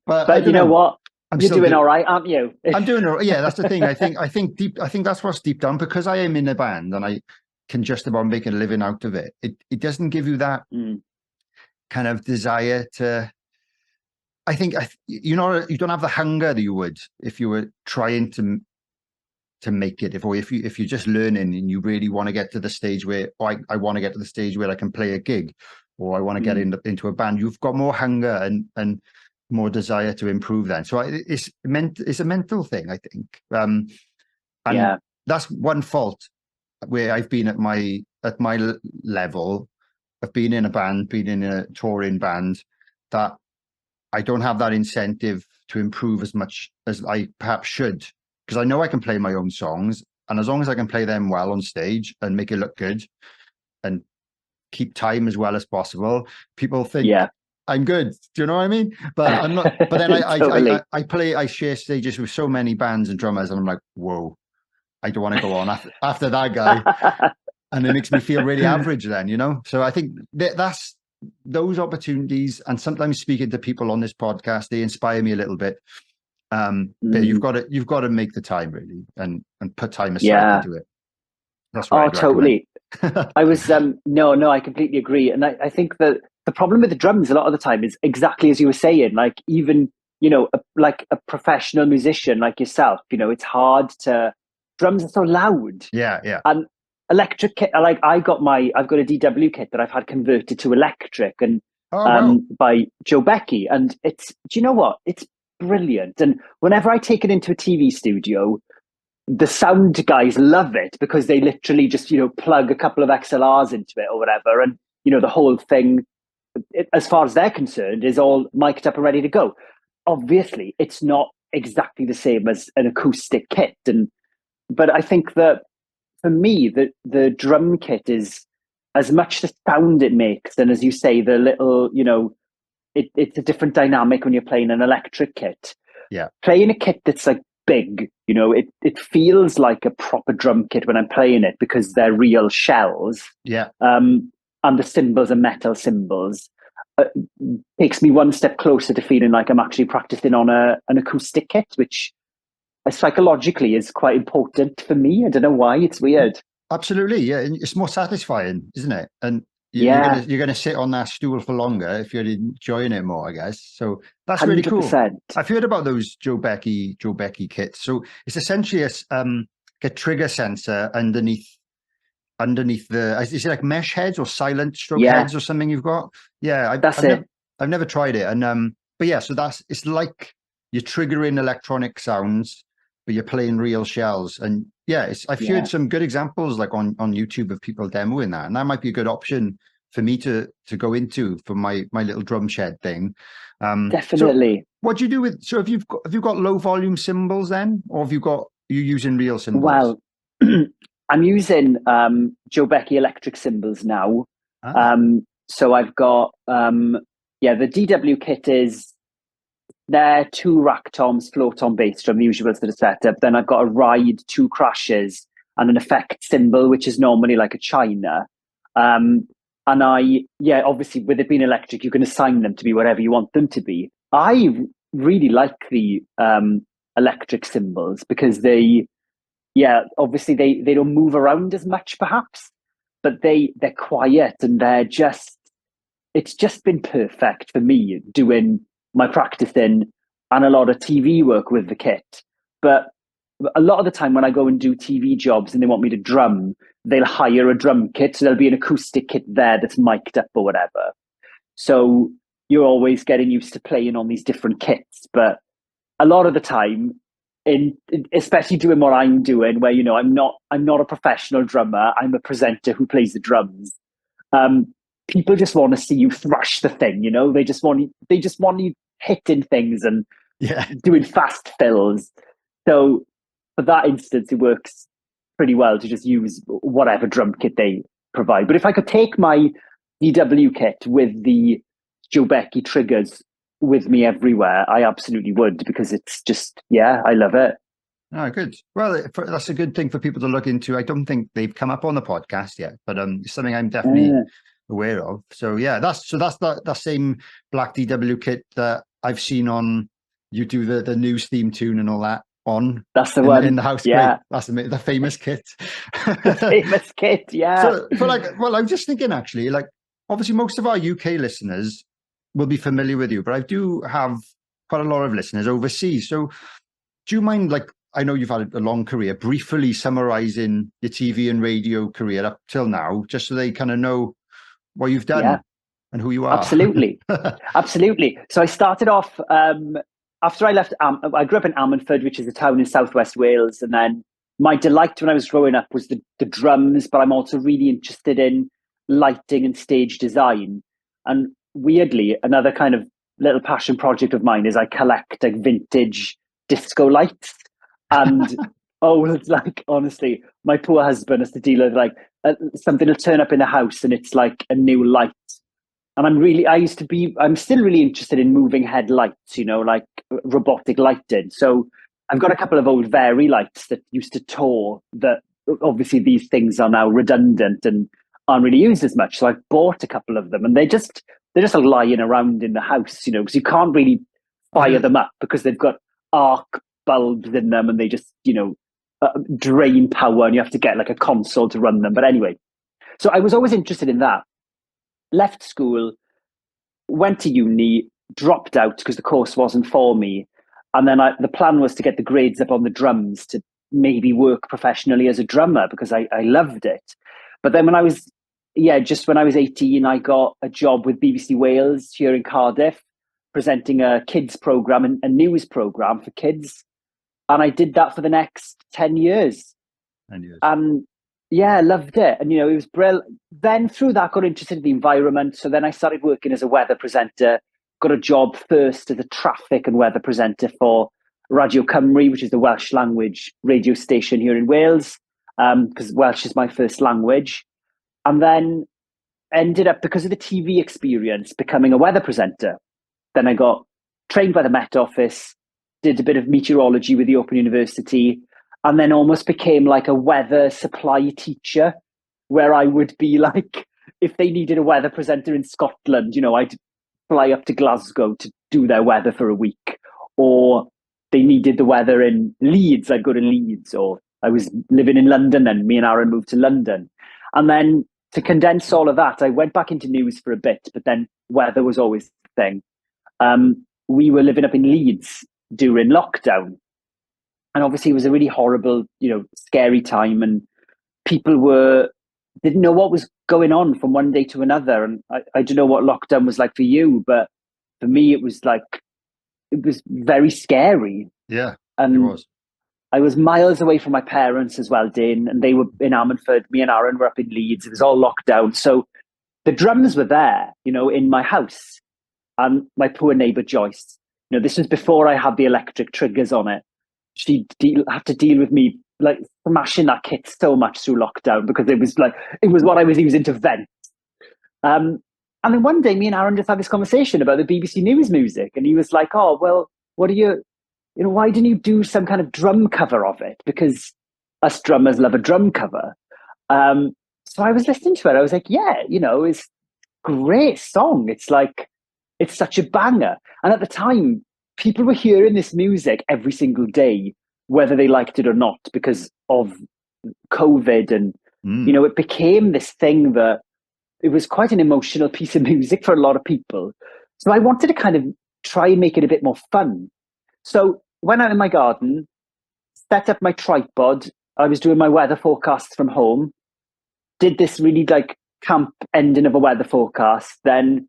But you don't know know. what? I'm You're still doing all right, aren't you? I'm doing all right. Yeah, that's the thing. I think that's what's deep down, because I am in a band and I can just about make a living out of it. It doesn't give you that kind of desire to. I think you don't have the hunger that you would if you were trying to make it, if you're just learning and you really want to get to the stage where I want to get to the stage where I can play a gig, or I want to get into a band. You've got more hunger and more desire to improve then. So it's a mental thing, I think. And that's one fault where I've been at my level. I've been in a band, been in a touring band, that I don't have that incentive to improve as much as I perhaps should, because I know I can play my own songs, and as long as I can play them well on stage and make it look good and keep time as well as possible, people think I'm good. Do you know what I mean? But I'm not. But then Totally. I share stages with so many bands and drummers, and I'm like, whoa, I don't want to go on after that guy, and it makes me feel really average then, you know. So I think that's those opportunities, and sometimes speaking to people on this podcast, they inspire me a little bit. But you've got to make the time really, and put time aside to do it. That's what I'd totally. I was no, I completely agree, and I think that the problem with the drums a lot of the time is exactly as you were saying. Like even like a professional musician like yourself, it's hard to. Drums are so loud. Yeah. And electric kit, like I've got a DW kit that I've had converted to electric, and by Jobeky, and do you know what? It's brilliant. And whenever I take it into a TV studio, the sound guys love it because they literally just plug a couple of XLRs into it or whatever, and the whole thing, as far as they're concerned, is all mic'd up and ready to go. Obviously, it's not exactly the same as an acoustic kit, but I think that for me, the drum kit is as much the sound it makes, and as you say, the little, it's a different dynamic when you're playing an electric kit. Yeah, playing a kit that's like big, it feels like a proper drum kit when I'm playing it because they're real shells. Yeah. And the cymbals are metal cymbals. Takes me one step closer to feeling like I'm actually practicing on an acoustic kit, which psychologically is quite important for me. I don't know why. It's weird. Absolutely, yeah. It's more satisfying, isn't it? And Yeah. you're gonna sit on that stool for longer if you're enjoying it more, I guess. So that's 100%. really cool. I've heard about those Jobeky kits. So it's essentially a trigger sensor underneath the, is it like mesh heads or silent stroke heads or something you've got? Yeah, I've never tried it. And but yeah, so it's like you're triggering electronic sounds, but you're playing real shells. And yeah, I've heard some good examples like on YouTube of people demoing that, and that might be a good option for me to go into for my little drum shed thing. Definitely. So what do you do with? So have you got low volume cymbals then, or are you using real cymbals? Well, I'm using Jobeky electric cymbals now. So I've got the DW kit they're 2 rack toms, float on bass drum, the usual sort of setup. Then I've got a ride, 2 crashes, and an effect cymbal, which is normally like a china. And obviously with it being electric, you can assign them to be whatever you want them to be. I really like the electric cymbals because obviously they don't move around as much perhaps, but they're quiet, and it's just been perfect for me doing my practicing and a lot of TV work with the kit. But a lot of the time when I go and do TV jobs and they want me to drum, they'll hire a drum kit. So there'll be an acoustic kit there that's mic'd up or whatever. So you're always getting used to playing on these different kits. But a lot of the time, especially doing what I'm doing, where, I'm not a professional drummer, I'm a presenter who plays the drums. People just want to see you thrash the thing, they just want you hitting things and doing fast fills. So for that instance, it works pretty well to just use whatever drum kit they provide. But if I could take my DW kit with the Jobeky triggers with me everywhere, I absolutely would, because it's just, I love it. Oh, good. Well, that's a good thing for people to look into. I don't think they've come up on the podcast yet, but it's something I'm definitely aware of. So that's that same black DW kit that I've seen on YouTube, the news theme tune and all that on. That's the one in the house. Yeah, that's the famous kit. The famous kit. Yeah. So, but I'm just thinking, actually, obviously most of our UK listeners will be familiar with you, but I do have quite a lot of listeners overseas. So, do you mind, I know you've had a long career, briefly summarising your TV and radio career up till now, just so they kind of know what you've done and who you are? Absolutely. Absolutely. So I started off, after I left, I grew up in Ammanford, which is a town in southwest Wales. And then my delight when I was growing up was the drums, but I'm also really interested in lighting and stage design. And weirdly, another kind of little passion project of mine is I collect vintage disco lights. And honestly, my poor husband has to deal with something will turn up in the house and it's like a new light. And I'm still really interested in moving headlights, robotic lighting. So I've got a couple of old Very lights that used to tour, that obviously these things are now redundant and aren't really used as much. So I've bought a couple of them, and they're just lying around in the house, because you can't really fire them up because they've got arc bulbs in them, and they just, drain power, and you have to get a console to run them. But anyway, so I was always interested in that. Left school, went to uni, dropped out because the course wasn't for me. And then the plan was to get the grades up on the drums to maybe work professionally as a drummer, because I loved it. But then when I was 18, I got a job with BBC Wales here in Cardiff, presenting a kids program, a news program for kids. And I did that for the next 10 years. 10 years. And I loved it. And, it was brilliant. Then through that, got interested in the environment. So then I started working as a weather presenter, got a job first as a traffic and weather presenter for Radio Cymru, which is the Welsh language radio station here in Wales, because Welsh is my first language. And then ended up, because of the TV experience, becoming a weather presenter. Then I got trained by the Met Office, did a bit of meteorology with the Open University, and then almost became like a weather supply teacher, where I would be if they needed a weather presenter in Scotland, I'd fly up to Glasgow to do their weather for a week. Or they needed the weather in Leeds, I'd go to Leeds. Or I was living in London, then me and Aaron moved to London. And then to condense all of that, I went back into news for a bit, but then weather was always the thing. We were living up in Leeds during lockdown. And obviously it was a really horrible, scary time, and people didn't know what was going on from one day to another. And I don't know what lockdown was like for you, but for me, it was very scary. Yeah, and it was. I was miles away from my parents as well, Dane, and they were in Ammanford. Me and Aaron were up in Leeds. It was all locked down. So the drums were there, in my house. And my poor neighbour Joyce, this was before I had the electric triggers on it. She had to deal with me smashing that kit so much through lockdown, because it was what I was using to vent. And then one day, me and Aaron just had this conversation about the BBC News music, and he was like, "Oh, well, what do you why didn't you do some kind of drum cover of it? Because us drummers love a drum cover." So I was listening to it. I was like, "Yeah, it's a great song. It's such a banger." And at the time, people were hearing this music every single day, whether they liked it or not, because of COVID. And, it became this thing that it was quite an emotional piece of music for a lot of people. So I wanted to kind of try and make it a bit more fun. So went out in my garden, set up my tripod. I was doing my weather forecasts from home. did this really like camp ending of a weather forecast, then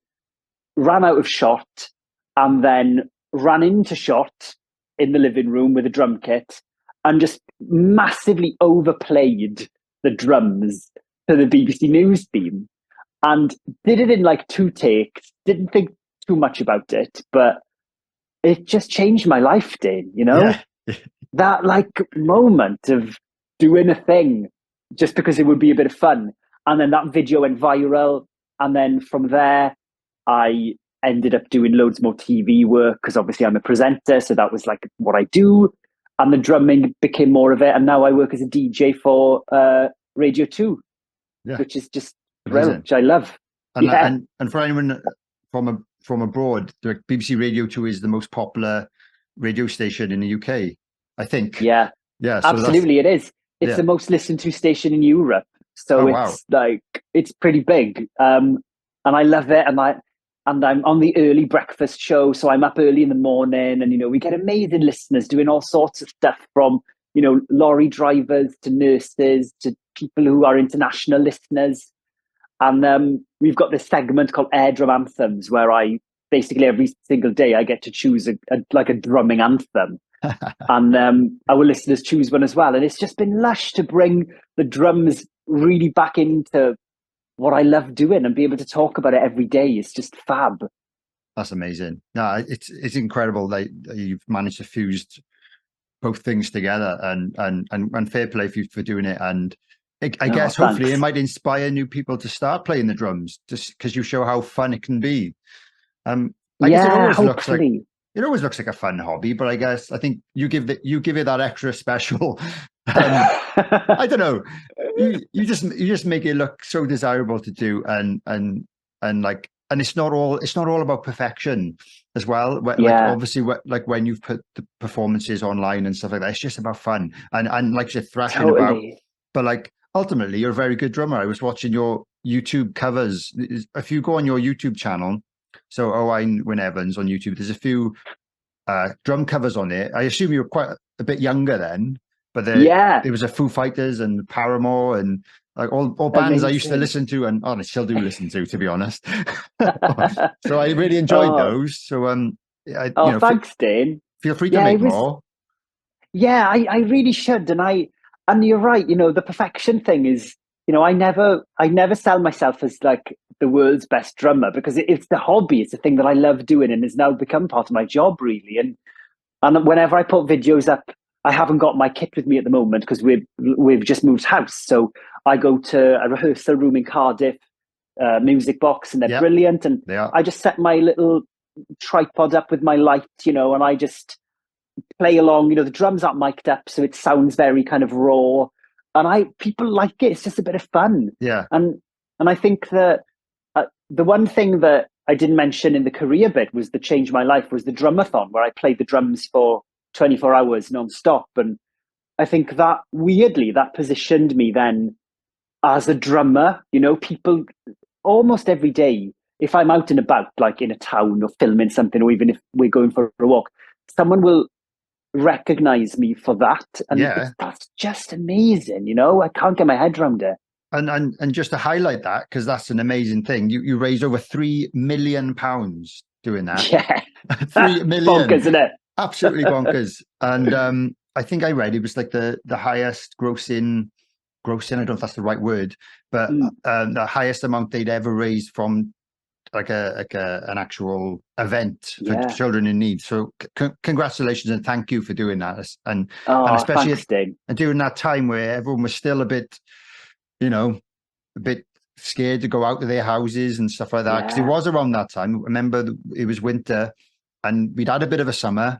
ran out of shot, and then ran into shot in the living room with a drum kit and just massively overplayed the drums to the BBC News theme, and did it in like 2 takes. Didn't think too much about it, but it just changed my life, Dane, you know? Yeah. That like moment of doing a thing just because it would be a bit of fun. And then that video went viral. And then from there, I ended up doing loads more TV work because obviously I'm a presenter. So that was like what I do. And the drumming became more of it. And now I work as a DJ for Radio 2, which is just brilliant, which I love. And for anyone from abroad, the BBC Radio 2 is the most popular radio station in the UK, I think. Yeah, so absolutely, it is. It's the most listened to station in Europe, so it's pretty big. And I love it. And I'm on the early breakfast show, so I'm up early in the morning, and we get amazing listeners doing all sorts of stuff, from lorry drivers to nurses to people who are international listeners. And we've got this segment called Air Drum Anthems, where I basically every single day I get to choose a drumming anthem. And our listeners choose one as well. And it's just been lush to bring the drums really back into what I love doing and be able to talk about it every day. It's just fab. That's amazing. No, it's incredible that you've managed to fuse both things together, and fair play for doing it. And I guess hopefully it might inspire new people to start playing the drums, just because you show how fun it can be. I guess it always looks like a fun hobby, but I think you give it that extra special. I don't know. You just make it look so desirable to do, and it's not all about perfection as well. Like obviously, like when you've put the performances online and stuff like that, it's just about fun and like you're thrashing about. But like ultimately, you're a very good drummer. I was watching your YouTube covers. If you go on your YouTube channel, so Owain Wyn Evans on YouTube, there's a few drum covers on it. I assume you were quite a bit younger then, but there was a Foo Fighters and Paramore and like all bands I used to listen to, and I still do listen to be honest. So I really enjoyed those. So thanks, Dane. Feel free to make more. Yeah, I really should. And you're right, the perfection thing is, I never sell myself as like the world's best drummer, because it's the hobby. It's the thing that I love doing and has now become part of my job, really. And whenever I put videos up, I haven't got my kit with me at the moment because we've just moved house. So I go to a rehearsal room in Cardiff, music box, and they're brilliant. And I just set my little tripod up with my light, and I just play along. The drums aren't mic'd up, so it sounds very kind of raw. And people like it. It's just a bit of fun. Yeah. And I think that the one thing that I didn't mention in the career bit was that changed my life was the drumathon, where I played the drums for 24 hours non-stop. And I think that weirdly, that positioned me then as a drummer. People almost every day, if I'm out and about, like in a town or filming something, or even if we're going for a walk, someone will recognize me for that, and that's just amazing. I can't get my head around it. And just to highlight that, because that's an amazing thing, you raised over £3 million doing that. 3 million, bonkers, isn't it? Absolutely bonkers. And I think I read it was like the highest grossing, I don't know if that's the right word, but the highest amount they'd ever raised from like an actual event for children in need. So congratulations and thank you for doing that. And especially during that time where everyone was still a bit scared to go out to their houses and stuff like that, because it was around that time. Remember, it was winter and we'd had a bit of a summer,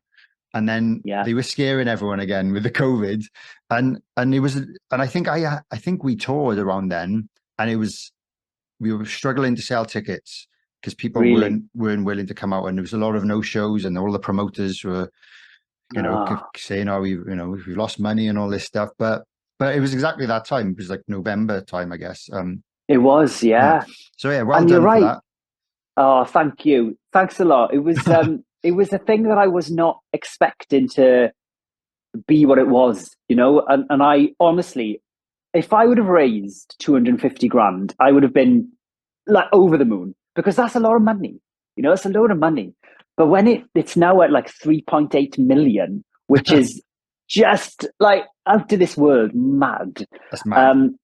and then they were scaring everyone again with the COVID, and it was, and I think we toured around then, and we were struggling to sell tickets because people weren't willing to come out, and there was a lot of no shows, and all the promoters were saying, we've lost money and all this stuff, but it was exactly that time. It was like November time, I guess. It was, So well done for that. Oh, thank you. Thanks a lot. It was it was a thing that I was not expecting to be what it was, and I honestly, if I would have raised 250 grand, I would have been like over the moon, because that's a lot of money. It's a load of money. But when it's now at like 3.8 million, which is just like out of this world, mad. That's mad.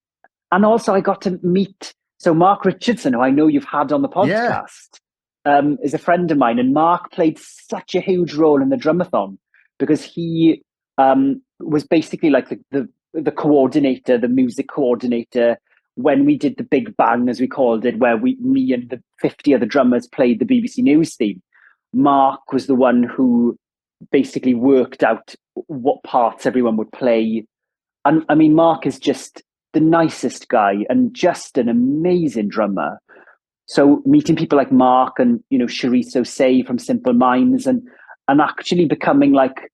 And also I got to meet, so Mark Richardson, who I know you've had on the podcast, is a friend of mine. And Mark played such a huge role in the drumathon, because he was basically like the coordinator, the music coordinator, when we did the Big Bang, as we called it, where me and the 50 other drummers played the BBC News theme. Mark was the one who basically worked out what parts everyone would play. And I mean, Mark is just the nicest guy and just an amazing drummer. So meeting people like Mark and, Charisse Osei from Simple Minds, and actually becoming like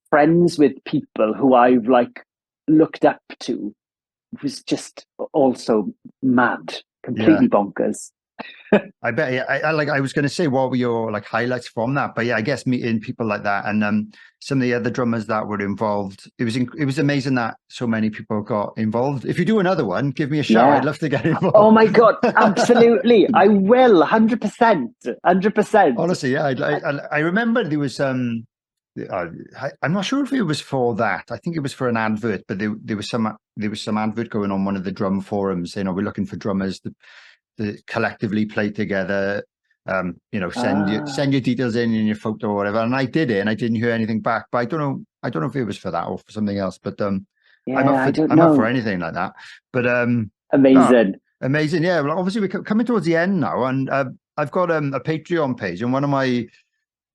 friends with people who I've like looked up to, was just also mad, completely bonkers. I bet. Yeah, I was going to say, what were your like highlights from that? But yeah, I guess meeting people like that, and some of the other drummers that were involved. It was amazing that so many people got involved. If you do another one, give me a shout. I'd love to get involved. Oh my god, absolutely! I will, 100%, 100%. Honestly, yeah. I remember there was I'm not sure if it was for that. I think it was for an advert, but there was some advert going on one of the drum forums. We're looking for drummers to collectively play together. Send your details in your photo or whatever. And I did it, and I didn't hear anything back. But I don't know if it was for that or for something else. But I'm up for anything like that. But amazing. Amazing. Yeah. Well, obviously we're coming towards the end now, and I've got a Patreon page, and one of my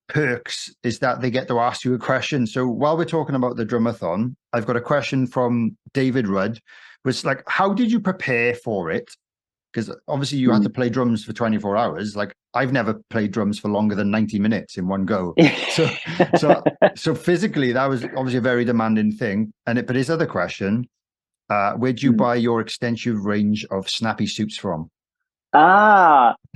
perks is that they get to ask you a question. So while we're talking about the drumathon, I've got a question from David Rudd, which like, how did you prepare for it? Because obviously you had to play drums for 24 hours. Like, I've never played drums for longer than 90 minutes in one go. So physically, that was obviously a very demanding thing. But his other question, where'd you buy your extensive range of snappy suits from?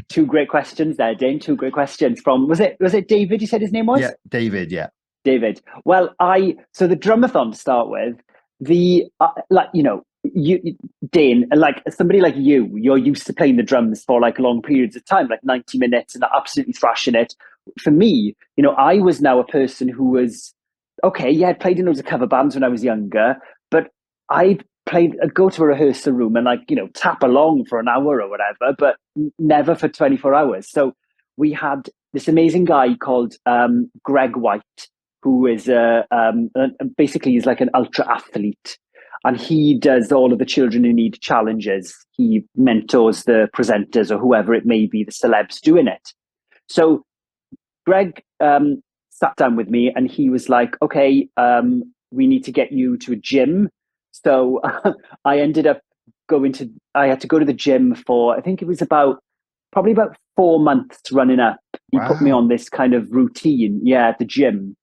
Two great questions there, Dane. Two great questions from, was it David you said his name was? Yeah, David, yeah. David. Well, so the drumathon to start with, you, Dane, like somebody like you're used to playing the drums for like long periods of time, like 90 minutes, and absolutely thrashing it. For me, I was now a person who was, I'd played in loads of cover bands when I was younger, but I'd go to a rehearsal room and tap along for an hour or whatever, but never for 24 hours. So we had this amazing guy called Greg White, who is basically he's like an ultra athlete. And he does all of the Children Who Need challenges. He mentors the presenters or whoever it may be, the celebs doing it. So Greg sat down with me and he was like, okay, we need to get you to a gym. So I ended up I had to go to the gym for, I think it was probably about 4 months running up. He put me on this kind of routine, at the gym.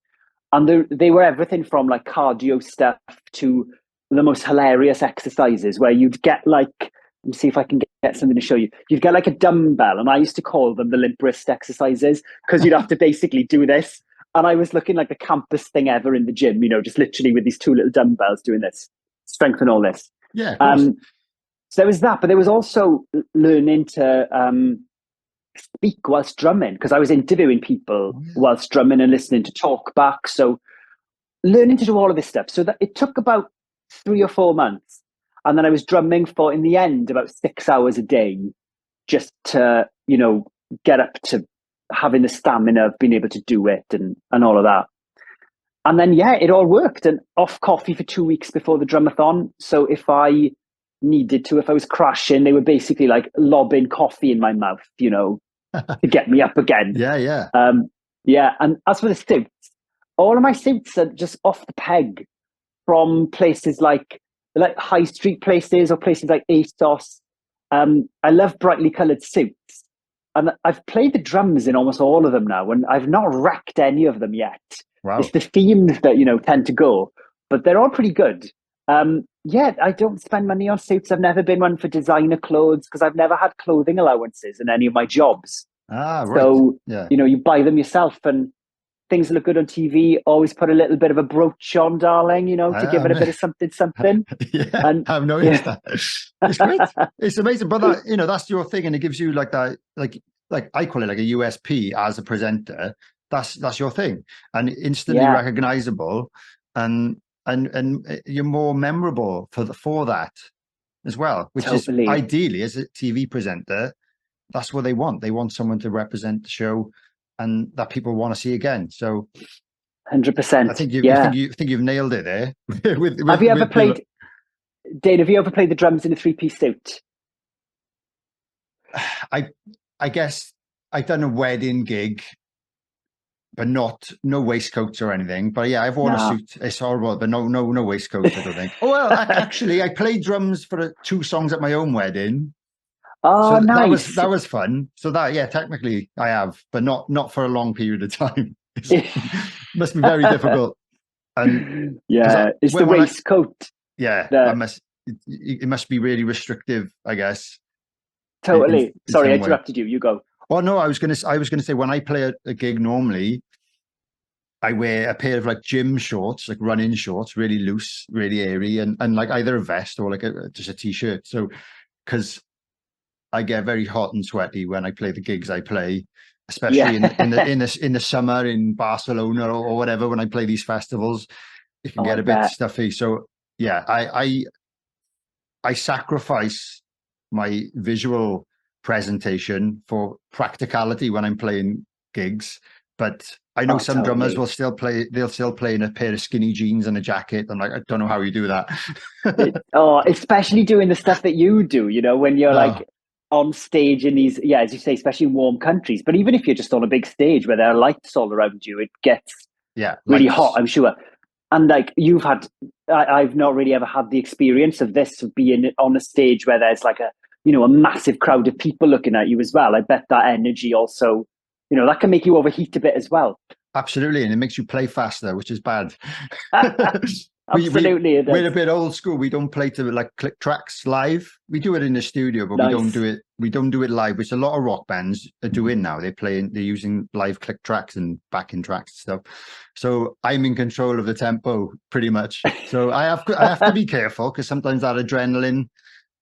And they were everything from like cardio stuff to the most hilarious exercises where you'd get like, let me see if I can get something to show you. You'd get like a dumbbell, and I used to call them the limp wrist exercises, because you'd have to basically do this. And I was looking like the campest thing ever in the gym, just literally with these two little dumbbells doing this, strength and all this. Yeah. So there was that, but there was also learning to speak whilst drumming, because I was interviewing people whilst drumming and listening to talk back. So learning to do all of this stuff. So that it took about 3 or 4 months. And then I was drumming for, in the end, about 6 hours a day, just to, get up to having the stamina of being able to do it and all of that. And then, it all worked. And off coffee for 2 weeks before the drumathon. So if I needed to, if I was crashing, they were basically like lobbing coffee in my mouth, to get me up again. Yeah. And as for the suits, all of my suits are just off the peg, from places like high street places or places like ASOS. I love brightly coloured suits. And I've played the drums in almost all of them now, and I've not wrecked any of them yet. Wow. It's the themes that, tend to go, but they're all pretty good. I don't spend money on suits. I've never been one for designer clothes, because I've never had clothing allowances in any of my jobs. Right. So, you buy them yourself, and things look good on TV, always put a little bit of a brooch on, darling, to give it a bit of something. Yeah, And I've noticed that. It's great. It's amazing. But that's your thing, and it gives you like that, like I call it like a USP as a presenter. That's your thing, and instantly recognizable, and you're more memorable for that as well, which is ideally, as a TV presenter, that's what they want. They want someone to represent the show and that people want to see again. So 100%. I think you've nailed it there. Have you ever played, Dane, have you ever played the drums in a 3-piece suit? I guess I've done a wedding gig, but no waistcoats or anything. But yeah, I've worn a suit. It's horrible, but no waistcoats, I don't think. Oh, well, actually, I played drums for 2 songs at my own wedding. Oh, so nice. That was fun. So technically I have, but not for a long period of time. Must be very difficult. And it's the waistcoat. It must be really restrictive, I guess. Totally. In Sorry, I way. interrupted you. You go. Oh no, I was gonna say when I play a gig normally, I wear a pair of like gym shorts, like running shorts, really loose, really airy, and like either a vest or like just a t-shirt. So because I get very hot and sweaty when I play the gigs I play, especially in the summer in Barcelona or whatever. When I play these festivals, it can get a bit stuffy. So yeah, I sacrifice my visual presentation for practicality when I'm playing gigs, but I know some drummers will still play. They'll still play in a pair of skinny jeans and a jacket. I'm like, I don't know how you do that. Especially doing the stuff that you do. When you're like on stage in these, as you say, especially in warm countries. But even if you're just on a big stage where there are lights all around you, it gets really hot, I'm sure. And like I've not really ever had the experience of this, of being on a stage where there's like a massive crowd of people looking at you as well. I bet that energy also, that can make you overheat a bit as well. Absolutely. And it makes you play faster, which is bad. Absolutely. We're a bit old school. We don't play to like click tracks live. We do it in the studio, but we don't do it live, which a lot of rock bands are doing now. They're using live click tracks and backing tracks and stuff. So I'm in control of the tempo pretty much. So I have to be careful, because sometimes that adrenaline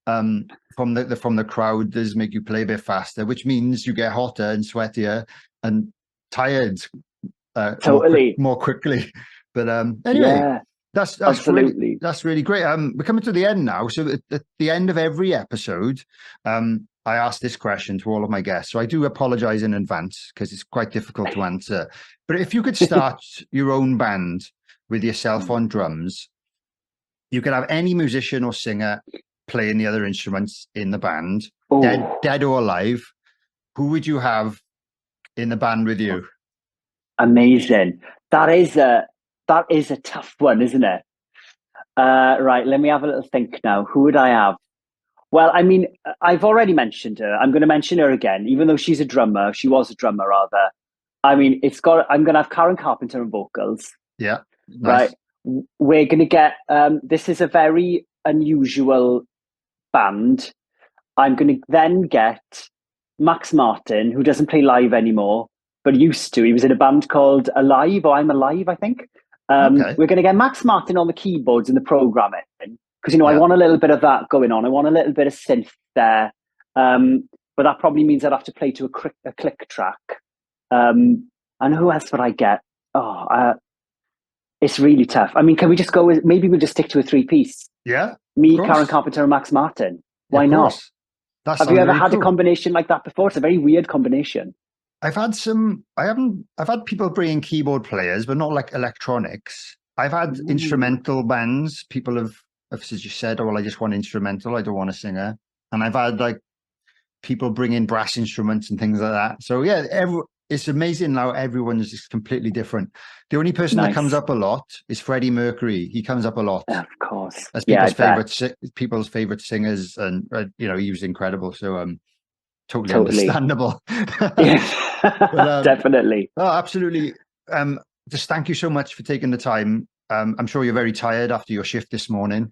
from the crowd does make you play a bit faster, which means you get hotter and sweatier and tired more quickly. But anyway, that's absolutely that's really great. We're coming to the end now. So at the end of every episode, I ask this question to all of my guests. So I do apologize in advance because it's quite difficult to answer. But if you could start your own band with yourself on drums, you could have any musician or singer playing the other instruments in the band, dead or alive. Who would you have in the band with you? Amazing. That is a tough one, isn't it? Right, let me have a little think now. Who would I have? Well, I mean, I've already mentioned her. I'm going to mention her again, even though she was a drummer rather. I mean, I'm going to have Karen Carpenter on vocals. Yeah. Nice. Right. We're going to get, this is a very unusual band. I'm going to then get Max Martin, who doesn't play live anymore, but used to. He was in a band called Alive, or I'm Alive, I think. We're going to get Max Martin on the keyboards and the programming, because I want a little bit of that going on. I want a little bit of synth there, but that probably means I'd have to play to a click track. And who else would I get? It's really tough. I mean, can we just go with, maybe we'll just stick to a 3-piece? Yeah. Me, Karen Carpenter, and Max Martin. Why not? Have you ever had a combination like that before? It's a very weird combination. I've had people bring in keyboard players, but not like electronics. I've had instrumental bands. People have just said, "Oh, well, I just want instrumental. I don't want a singer." And I've had like people bring in brass instruments and things like that. So yeah, it's amazing how everyone's just completely different. The only person that comes up a lot is Freddie Mercury. He comes up a lot, of course, as people's favorite singers, and he was incredible. So totally understandable. But, definitely. Oh, absolutely. Just thank you so much for taking the time. I'm sure you're very tired after your shift this morning.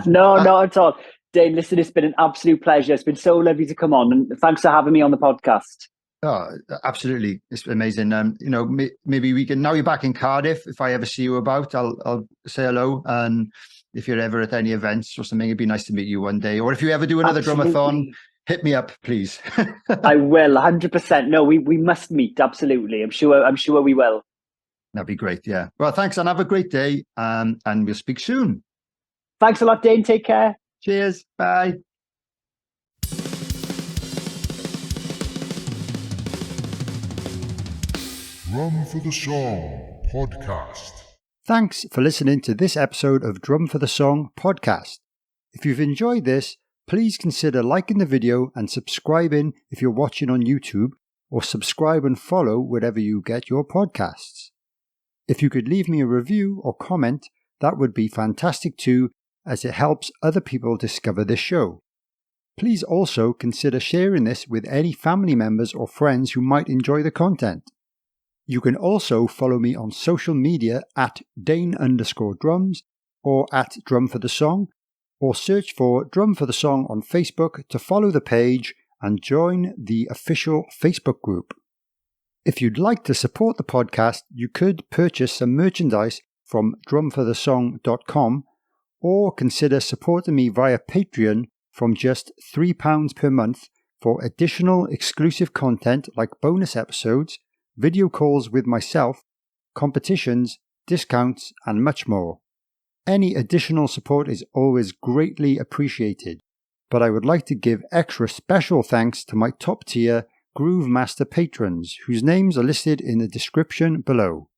No, not at all. Dane, listen, it's been an absolute pleasure. It's been so lovely to come on, and thanks for having me on the podcast. Oh, absolutely. It's amazing. Maybe we can, now you're back in Cardiff, if I ever see you about, I'll say hello. And if you're ever at any events or something, it'd be nice to meet you one day. Or if you ever do another drumathon, hit me up, please. I will, 100%. No, we must meet. Absolutely. I'm sure we will. That'd be great. Yeah. Well, thanks and have a great day. And we'll speak soon. Thanks a lot, Dane. Take care. Cheers. Bye. Drum for the Song podcast. Thanks for listening to this episode of Drum for the Song podcast. If you've enjoyed this, please consider liking the video and subscribing if you're watching on YouTube, or subscribe and follow wherever you get your podcasts. If you could leave me a review or comment, that would be fantastic too, as it helps other people discover this show. Please also consider sharing this with any family members or friends who might enjoy the content. You can also follow me on social media at Dane_drums or at Drum for the Song, or search for Drum for the Song on Facebook to follow the page and join the official Facebook group. If you'd like to support the podcast, you could purchase some merchandise from drumforthesong.com, or consider supporting me via Patreon from just £3 per month for additional exclusive content like bonus episodes, video calls with myself, competitions, discounts, and much more. Any additional support is always greatly appreciated, but I would like to give extra special thanks to my top tier Groove Master patrons, whose names are listed in the description below.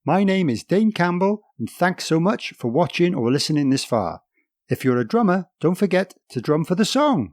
My name is Dane Campbell, and thanks so much for watching or listening this far. If you're a drummer, don't forget to drum for the song.